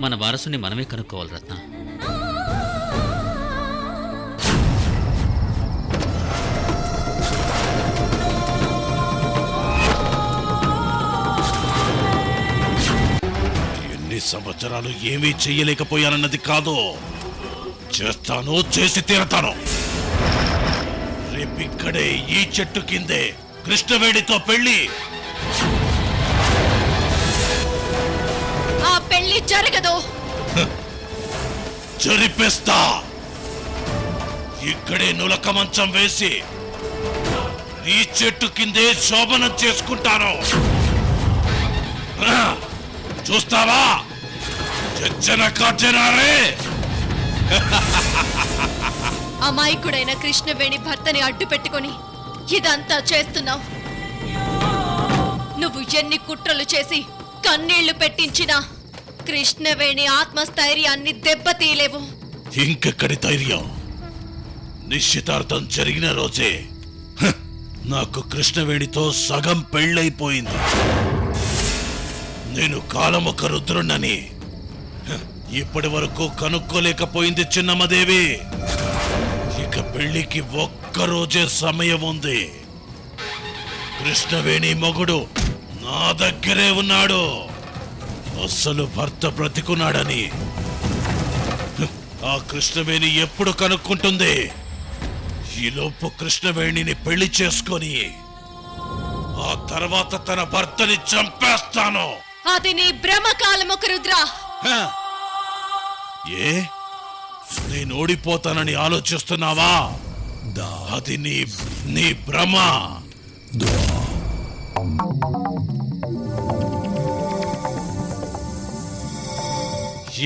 మన వారసుని మనమే కనుక్కోవాలి రత్న. ఎన్ని సంవత్సరాలు ఏమీ చెయ్యలేకపోయానన్నది కాదు, చేస్తాను, చేసి తీరతాను. రేపిక్కడే ఈ చెట్టు కిందే కృష్ణవేణితో పెళ్లి. ఆ పెళ్లి జరగదు. జరిపిస్తా. ఇక్కడే నులక మంచం వేసి ఈ చెట్టు కిందే శోభనం చేసుకుంటాను. చూస్తావా? చచ్చన కాచనారే. అమాయకుడైన కృష్ణవేణి భర్తని అడ్డు పెట్టుకొని ఇదంతా చేస్తున్నావు. నువ్వు ఎన్ని కుట్రలు చేసి కన్నీళ్లు పెట్టించినా కృష్ణవేణి ఆత్మస్థైర్యాన్ని దెబ్బతీయలేవు. ఇంకెక్కడి ధైర్యం? నిశ్చితార్థం జరిగిన రోజే నాకు కృష్ణవేణితో సగం పెళ్ళైపోయింది. నేను కాలముఖ రుద్రుణ్ణని ఇప్పటి వరకు కనుక్కోలేకపోయింది చిన్నమ్మదేవి. ఇక పెళ్లికి ఒక్కరోజే సమయం ఉంది. కృష్ణవేణి మొగుడు నా దగ్గరే ఉన్నాడు. అస్సలు భర్త బ్రతికున్నాడని ఆ కృష్ణవేణి ఎప్పుడు కనుక్కుంటుంది? ఈలోపు కృష్ణవేణిని పెళ్లి చేసుకొని ఆ తర్వాత తన భర్తని చంపేస్తాను. అది నీ భ్రమకాలముఖ రుద్ర. ఏ, నేను ఓడిపోతానని ఆలోచిస్తున్నావా? అది నీ భ్రమ.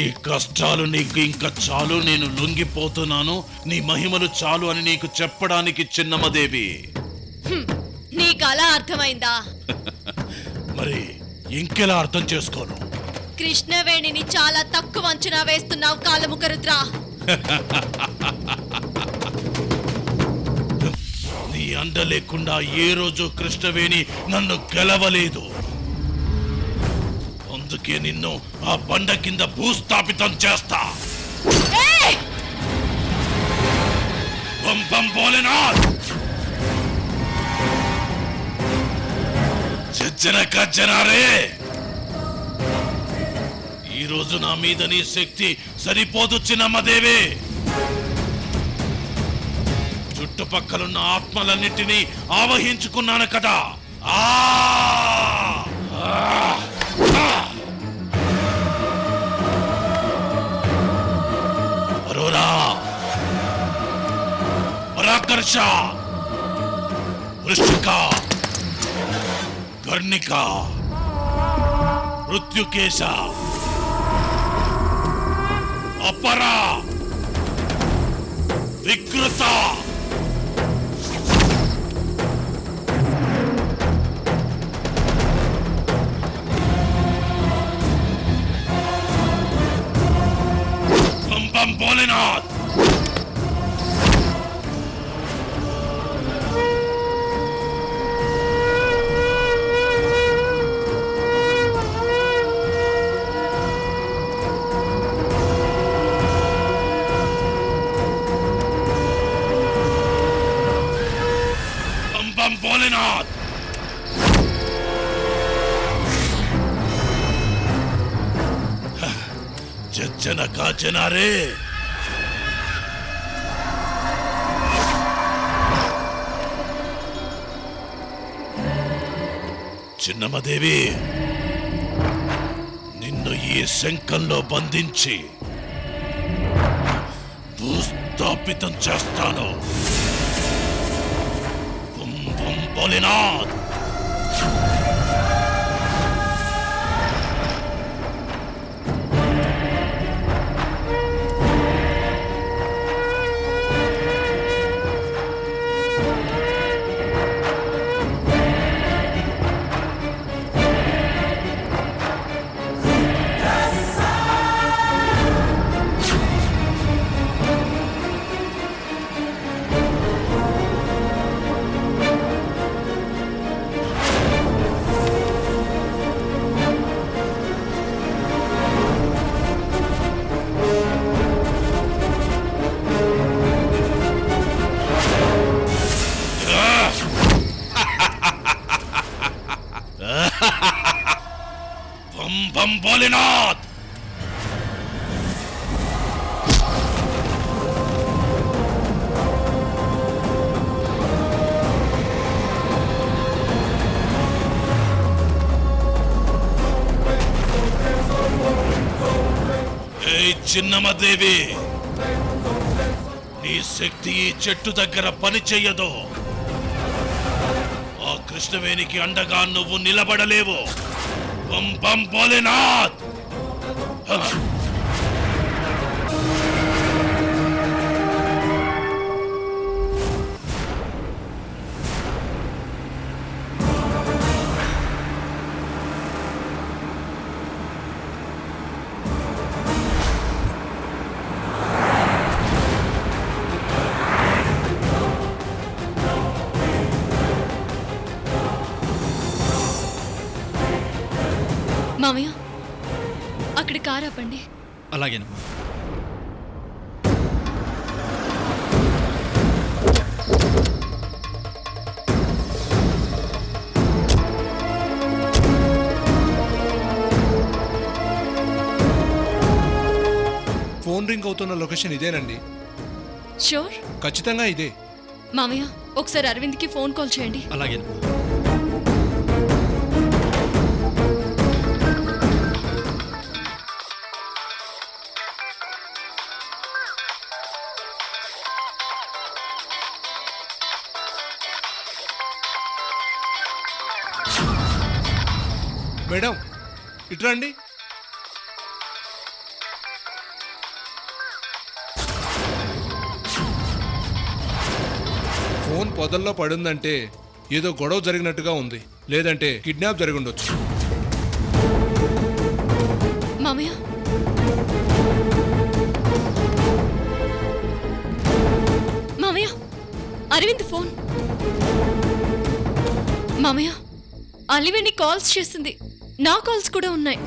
ఈ కష్టాలు నీకు ఇంకా చాలు. నేను లొంగిపోతున్నాను. నీ మహిమలు చాలు అని నీకు చెప్పడానికి చిన్నమ్మదేవి. నీకు అలా అర్థమైందా? మరి ఇంకెలా అర్థం చేసుకోను? కృష్ణవేణిని చాలా తక్కువ అంచనా వేస్తున్నావు కాలముఖ రుద్ర. నీ అండ లేకుండా ఏ రోజు కృష్ణవేణి నన్ను గెలవలేదు. అందుకే నిన్ను ఆ బండ కింద భూస్థాపితం చేస్తా. బం బం భోలేనాథ్. జనరే, ఈ రోజు నా మీద నీ శక్తి సరిపోదు చిన్నమ్మదేవి. చుట్టుపక్కలున్న ఆత్మలన్నిటినీ ఆవహించుకున్నాను కదా. అరోరా, పరాకర్ష, వృశ్చిక, కర్ణిక, మృత్యుకేశ, అపరా, వికృత, బం బం భోలేనాథ్. భోలేనాథ్. జన కాచనారే. చిన్నమ్మదేవి, నిన్ను ఈ శంఖంలో బంధించి భూస్థాపితం చేస్తాను. భోలేనాథ్. బం భోలేనాథ్. చిన్నమ్మదేవి, నీ శక్తి ఈ చెట్టు దగ్గర పని చెయ్యదు. ఆ కృష్ణవేణికి అండగా నువ్వు నిలబడలేవు. బం బం భోలేనాథ్. మామయ్య, అక్కడ కారు ఆపండి. అలాగేనమ్మా. ఫోన్ రింగ్ అవుతున్న లొకేషన్ ఇదేనండి. షూర్? ఖచ్చితంగా ఇదే. మామయ్య, ఒకసారి అరవింద్కి ఫోన్ కాల్ చేయండి. అలాగేనమ్మా. మేడం, ఇట్రండి. ఫోన్ పొదల్లో పడిందంటే ఏదో గొడవ జరిగినట్టుగా ఉంది, లేదంటే కిడ్నాప్ జరిగి ఉండొచ్చు. మామయ్య, మామయ్య, అరవింద్ ఫోన్. మామయ్య, అలివేణి కాల్స్ చేసింది. నా కాల్స్ కూడా ఉన్నాయి.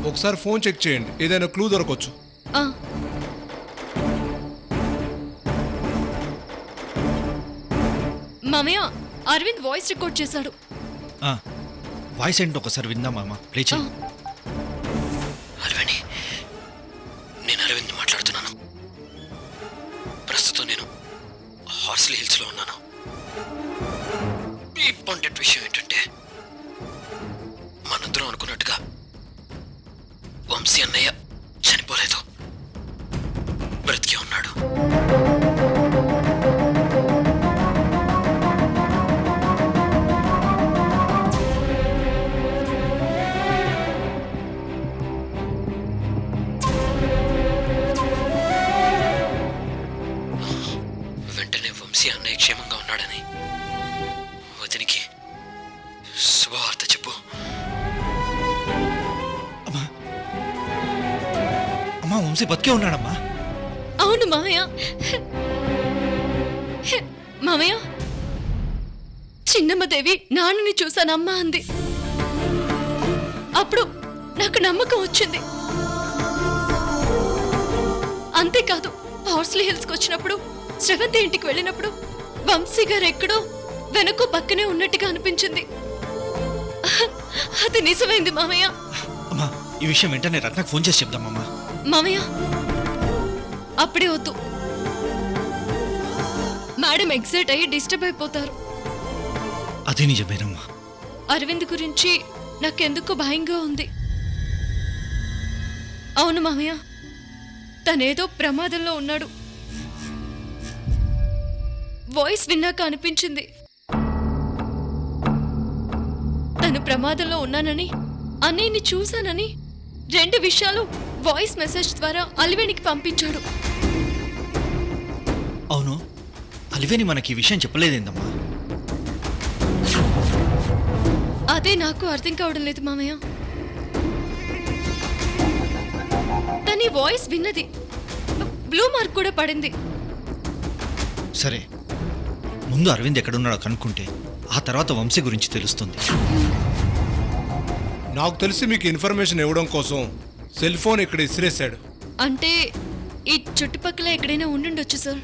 ఒకసారి ఫోన్ చెక్ చేయండి, ఏదైనా క్లూ దొరకొచ్చు. మామయ్య, అరవింద్ వాయిస్ రికార్డ్ చేశాడు. వాయిస్ ఏంటో ఒకసారి విందామా? ప్లే చేయి. అరవింద్, నేను అరవింద్ మాట్లాడుతున్నాను. ప్రస్తుతం నేను హార్స్లీ హిల్స్లో ఉన్నాను. ఇంపార్టెంట్ విషయం ఏంటంటే, మనందరం అనుకున్నట్టుగా వంశీ అన్నయ్య చనిపోలేదు, బ్రతికే ఉన్నాడు. వెంటనే వంశీ అన్నయ్య క్షేమంగా ఉన్నాడని వదినికి శుభవార్త చెప్పు. అమ్మా, వంశీ బతికే ఉన్నాడమ్మా. అవును మామయ్య. మామయ్య, చిన్నమ్మదేవి నాన్నని చూసానమ్మా అంది. అప్పుడు నాకు నమ్మకం వచ్చింది. అంతేకాదు, హార్స్లీ హిల్స్కి వచ్చినప్పుడు, శ్రవంతి ఇంటికి వెళ్ళినప్పుడు వంశీ గారు ఎక్కడో వెనక పక్కనే ఉన్నట్టుగా అనిపించింది. అది నిజమైంది మామయ్య. అమ్మా, ఈ విషయం వెంటనే రత్నకు ఫోన్ చేసి చెప్దామమ్మా. మామయ్య, అప్పుడే వద్దు. మేడం ఎగ్జైట్ అయ్యి డిస్టర్బ్ అయిపోతారు. అది నిజమేనమ్మా. అరవింద్ గురించి నాకెందుకో భయంగా ఉంది. అవును మామయ్య, తనేదో ప్రమాదంలో ఉన్నాడు. వాయిస్ విన్నాక అనిపించింది తను ప్రమాదంలో ఉన్నానని, అన్నయ్యని చూశానని. 2 విషయాలు వాయిస్ మెసేజ్ ద్వారా అలివేణికి పంపించాడు. అవును, అలివేణి మనకి ఈ విషయం చెప్పలేదేందమ్మా? అదే నాకు అర్థం కావడం లేదు మామయ్య. తని వాయిస్ విన్నది, బ్లూ మార్క్ కూడా పడింది. సరే, ముందు అరవింద్ ఎక్కడున్నాడో కనుక్కుంటే ఆ తర్వాత వంశీ గురించి తెలుస్తుంది. నాకు తెలిసి మీకు ఇన్ఫర్మేషన్ ఇవ్వడం కోసం సెల్ ఫోన్ ఇక్కడ ఇసిరేశాడు. అంటే ఈ చుట్టుపక్కల ఎక్కడైనా ఉండుండొచ్చు సార్.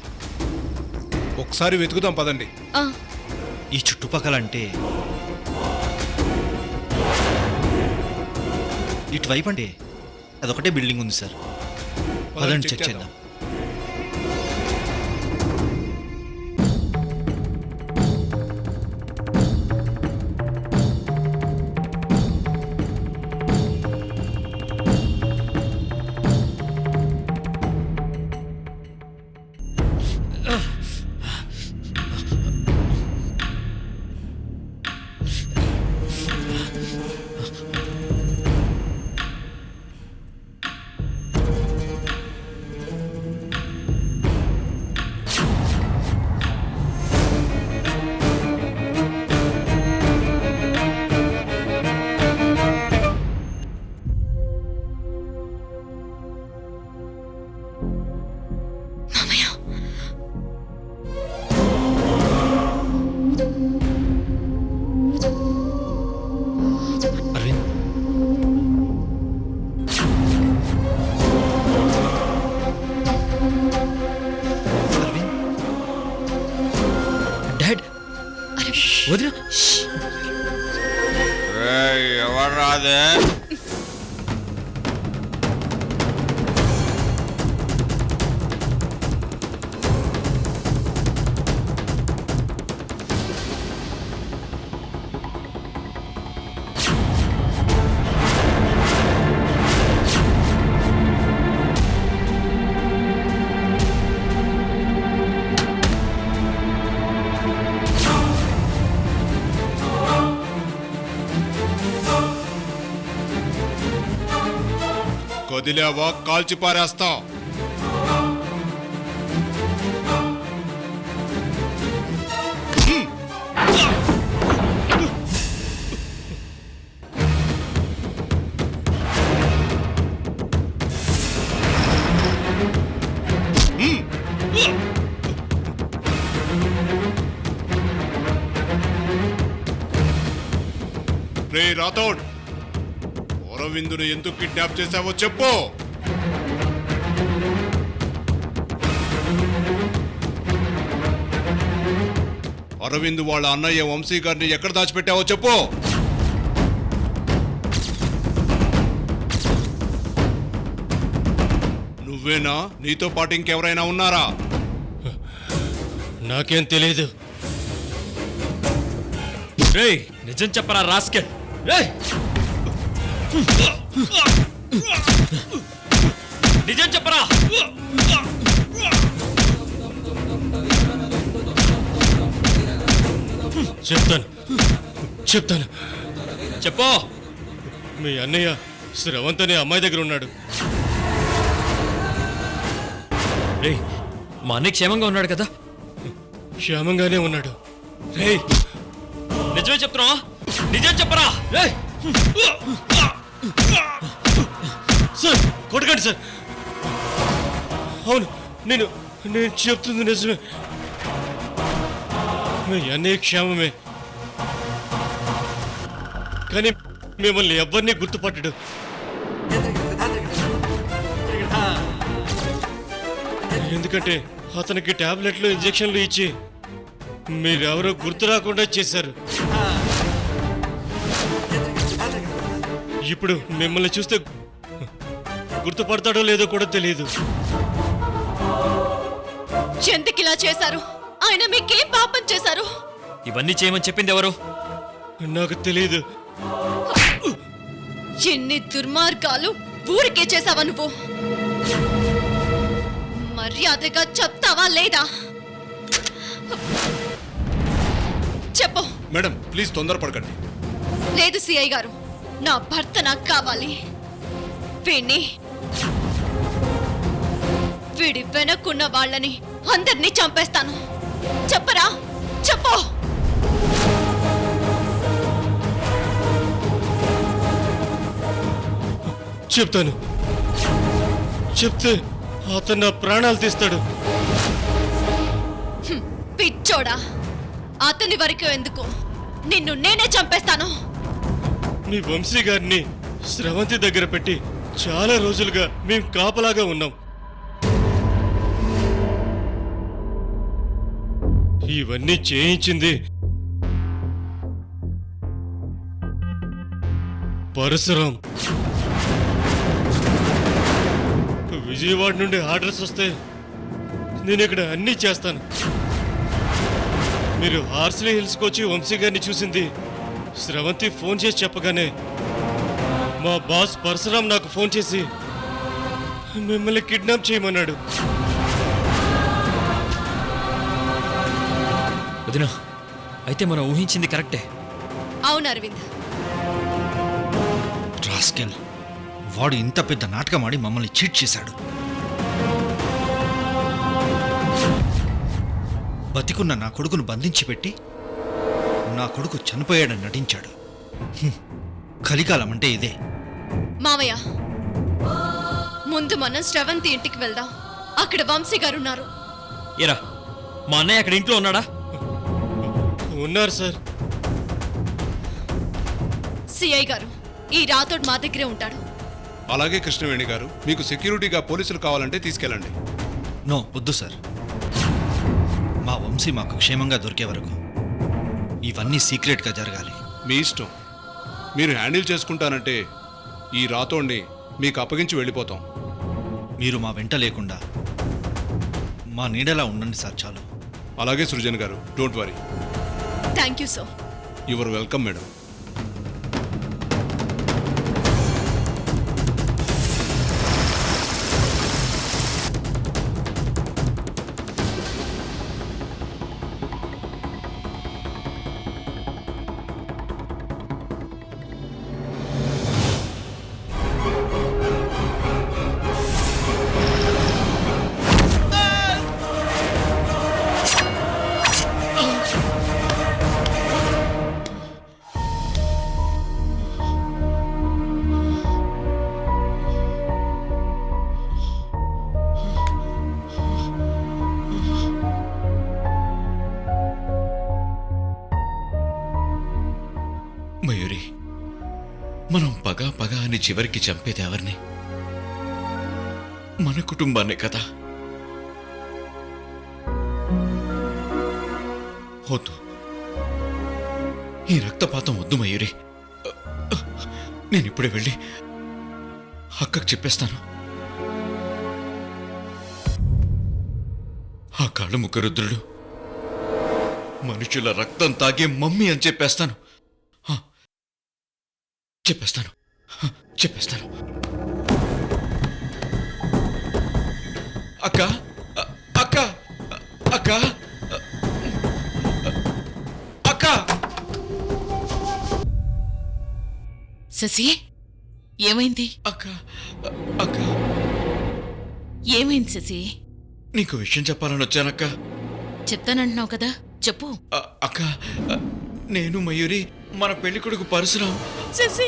ఒకసారి వెతుకుదాం పదండి. ఈ చుట్టుపక్కల అంటే ఇటువైపు అంటే అదొకటే బిల్డింగ్ ఉంది సార్. పదండి చెక్ చేద్దాం. మామయ్య, అరవింద్, అరవింద్, డాడ్, అరే వదిన. ఎవరు రాదే? కదిలేవా కాల్చి పారేస్తా. రే రాథోడ్, అరవిందును ఎందుకు కిడ్నాప్ చేశావో చెప్పు. అరవింద్ వాళ్ళ అన్నయ్య వంశీ గారిని ఎక్కడ దాచిపెట్టావో చెప్పు. నువ్వేనా? నీతో పాటు ఇంకెవరైనా ఉన్నారా? నాకేం తెలియదు. రేయ్, నిజం చెప్పరా రాస్కెల్. రేయ్, నిజం చెప్పరా. చెప్తాను చెప్తాను చెప్పు. మీ అన్నయ్య శ్రవంత్ అనే అమ్మాయి దగ్గర ఉన్నాడు. రేయ్, మా అన్నయ్య క్షేమంగా ఉన్నాడు కదా? క్షేమంగానే ఉన్నాడు. రేయ్, నిజమే చెప్తున్నా? నిజం చెప్పరా. రేయ్, సార్ కొట్టకండి సార్. అవును, నేను నేను చెప్తుంది నిజమే. మీ అన్నయ్య క్షేమమే, కానీ మిమ్మల్ని ఎవరిని గుర్తుపట్టడు. ఎందుకంటే అతనికి టాబ్లెట్లు ఇంజెక్షన్లు ఇచ్చి మీరెవరో గుర్తు రాకుండా చేశారు. ఇప్పుడు మిమ్మల్ని చూస్తే గుర్తుపడతాడో లేదో కూడా తెలియదు. ఎందుకు ఇలా చేశారు? ఆయన మీకేం పాపం చేశారు? ఇవన్నీ చేయమని చెప్పింది ఎవరు? నాకు తెలియదు. ఎన్ని దుర్మార్గాలు ఊరికే చేసావా నువ్వు? మర్యాదగా చెప్తావా లేదా? చెప్పు. మేడం ప్లీజ్ తొందరపడకండి. లేదు సిఐ గారు, నా భర్త నాకు కావాలి. వీడి వెనక్కున్న వాళ్ళని అందరినీ చంపేస్తాను. చెప్పరా, చెప్పు. చెప్తాను. చెప్తే అతను నా ప్రాణాలు తీస్తాడు. పిచ్చోడా, అతని వరకు ఎందుకు, నిన్ను నేనే చంపేస్తాను. మీ వంశీ గారిని స్రవంతి దగ్గర పెట్టి చాలా రోజులుగా మేము కాపలాగా ఉన్నాం. ఇవన్నీ చేయించింది పరశురాం. విజయవాడ నుండి ఆర్డర్స్ వస్తే నేను ఇక్కడ అన్నీ చేస్తాను. మీరు హార్స్లీ హిల్స్కి వచ్చి వంశీ గారిని చూసింది స్రవంతి ఫోన్ చేసి చెప్పగానే మా బాస్ పరశురామ్ నాకు ఫోన్ చేసి మిమ్మల్ని కిడ్నాప్ చేయమన్నాడు. వదినా, అయితే మనం ఊహించింది కరెక్టే. అవును అరవింద్, రాస్కెల్, వాడు ఇంత పెద్ద నాటకం ఆడి మమ్మల్ని చీట్ చేశాడు. బతికున్న నా కొడుకును బంధించి పెట్టి నా కొడుకు చనిపోయాడని నటించాడు. కలికాలం అంటే ఇదే. మావయ్య, ముందు మనం శ్రవంతి ఇంటికి వెళ్దాం. అక్కడ వంశీ గారు ఉన్నారు. ఏరా, మా అన్నయ్య అక్కడ ఇంట్లో ఉన్నాడా? ఉన్నారు సార్. సిఐ గారు, ఈ రాతోడు మా దగ్గరే ఉంటాడు. అలాగే కృష్ణవేణి గారు, మీకు సెక్యూరిటీగా పోలీసులు కావాలంటే తీసుకెళ్ళండి. నో, వద్దు సార్. మా వంశీ మాకు క్షేమంగా దొరికే వరకు ఇవన్నీ సీక్రెట్గా జరగాలి. మీ ఇష్టం. మీరు హ్యాండిల్ చేసుకుంటానంటే ఈ రాతోడిని మీకు అప్పగించి వెళ్ళిపోతాం. మీరు మా వెంట లేకుండా మా నీడలా ఉండండి సార్, చాలు. అలాగే సృజన్ గారు, don't worry. Thank you sir. Your welcome madam. Mayuri, మనం పగా పగా అని చివరికి చంపేది ఎవరిని? మన కుటుంబాన్నే కదా. వద్దు, ఈ రక్తపాతం వద్దు మయూరి. నేను ఇప్పుడే వెళ్ళి అక్కకు చెప్పేస్తాను. ఆ కాళ్ళు ముఖరుద్రుడు మనుషుల రక్తం తాగే మమ్మీ అని చెప్పేస్తాను. చెప్పేస్తాను. అక్క, అక్క, అక్క, అక్క. శశి, ఏమైంది? అక్క, అక్క, ఏమైంది శశి? నీకు విషయం చెప్పాలని వచ్చానక్క. చెప్తానంటున్నావు కదా, చెప్పు. అక్క, నేను మయూరి మన పెళ్లి కొడుకు పరశురాం. శశి,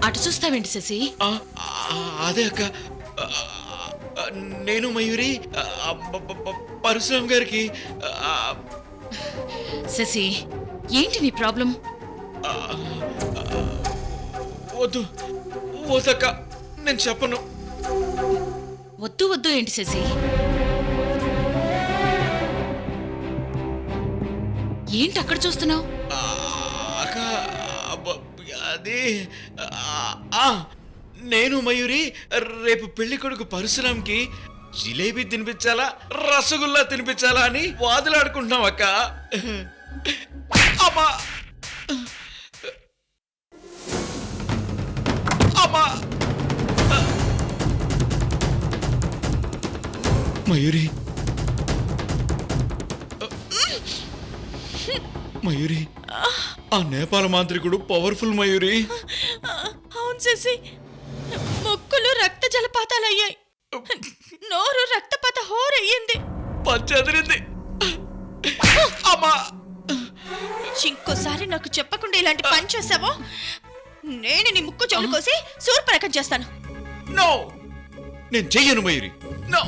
అటు చూస్తావేంటి శశి? అదే అక్క, నేను మయూరి పరశురాం గారికి. శశి, ఏంటి నీ ప్రాబ్లం? వద్దక్క, నేను చెప్పను. వద్దు వద్దు ఏంటి శశి? ఏంటి అక్కడ చూస్తున్నావు? అక్క, అది నేను మయూరి రేపు పెళ్లి కొడుకు పరశురాంకి జిలేబీ తినిపించాలా, రసగుల్లా తినిపించాలా అని వాదులాడుకుంటున్నాం అక్క. అమ్మా, అమ్మా. మయూరి, మయూరి, ఆ నేపాల మాంత్రికుడు పవర్ఫుల్ మయూరి. అవును శశి, మొక్కులు రక్త జలపాతాలయ్యాయి, నోరు రక్తపాత హోరయ్యింది, పచ్చదిరింది. అమ్మా, ఇంకోసారి నాకు చెప్పకుండా ఇలాంటి పని చేసావో నేను నీ ముక్కు చెవులు కోసి సూర్పరకం చేస్తాను. నో, నేను చెయ్యను మయూరి. నో.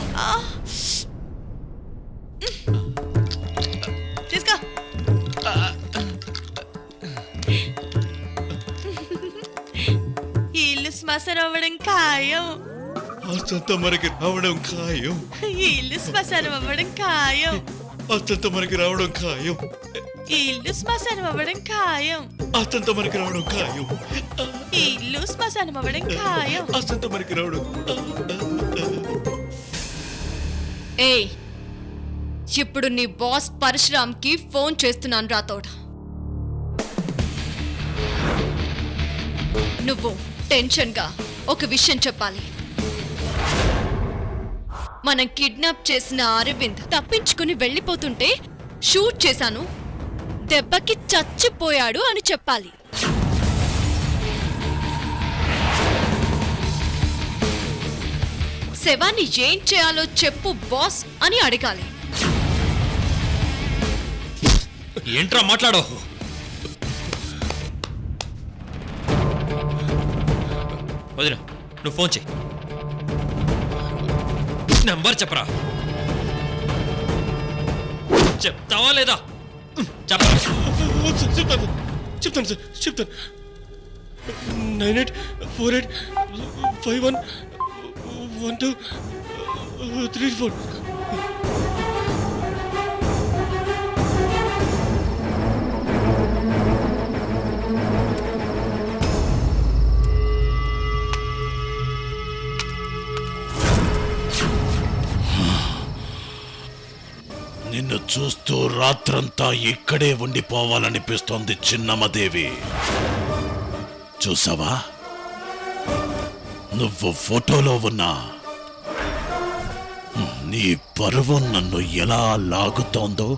తీసుకో. ఈ ఇల్లు శ్మశానం అవ్వడం ఖాయం. ఆస్తంతా మనకి రావడం ఖాయం. ఈ ఇల్లు శ్మశానం అవ్వడం ఖాయం. ఆస్తంతా మనకి రావడం ఖాయం. ఈ ఇల్లు శ్మశానం అవ్వడం ఖాయం. ఆస్తంతా మనకి రావడం ఖాయం. ఈ ఇల్లు శ్మశానం అవ్వడం ఖాయం. ఆస్తంతా మనకి రావడం. ఏయ్, ఇప్పుడు నీ బాస్ పరశురామ్కి ఫోన్ చేస్తున్నాను రాతోడ. నువ్వు టెన్షన్గా ఒక విషయం చెప్పాలి. మనం కిడ్నాప్ చేసిన అరవింద్ తప్పించుకుని వెళ్ళిపోతుంటే షూట్ చేశాను, దెబ్బకి చచ్చిపోయాడు అని చెప్పాలి. శవాన్ని ఏం చేయాలో చెప్పు బాస్ అని అడగాలి. ఏంట్రా మాట్లాడో? వదిన, నువ్వు ఫోన్ చెయ్యి. నంబర్ చెప్పరా. చెప్తావా లేదా? చెప్పరా. చెప్తాను సార్, చెప్తాను. 9848511234. నిన్ను చూస్తూ రాత్రంతా ఇక్కడే ఉండిపోవాలనిపిస్తోంది చిన్నమ్మదేవి. చూసావా, నువ్వు ఫోటోలో ఉన్నా నీ పరువు నన్ను ఎలా లాగుతోందో.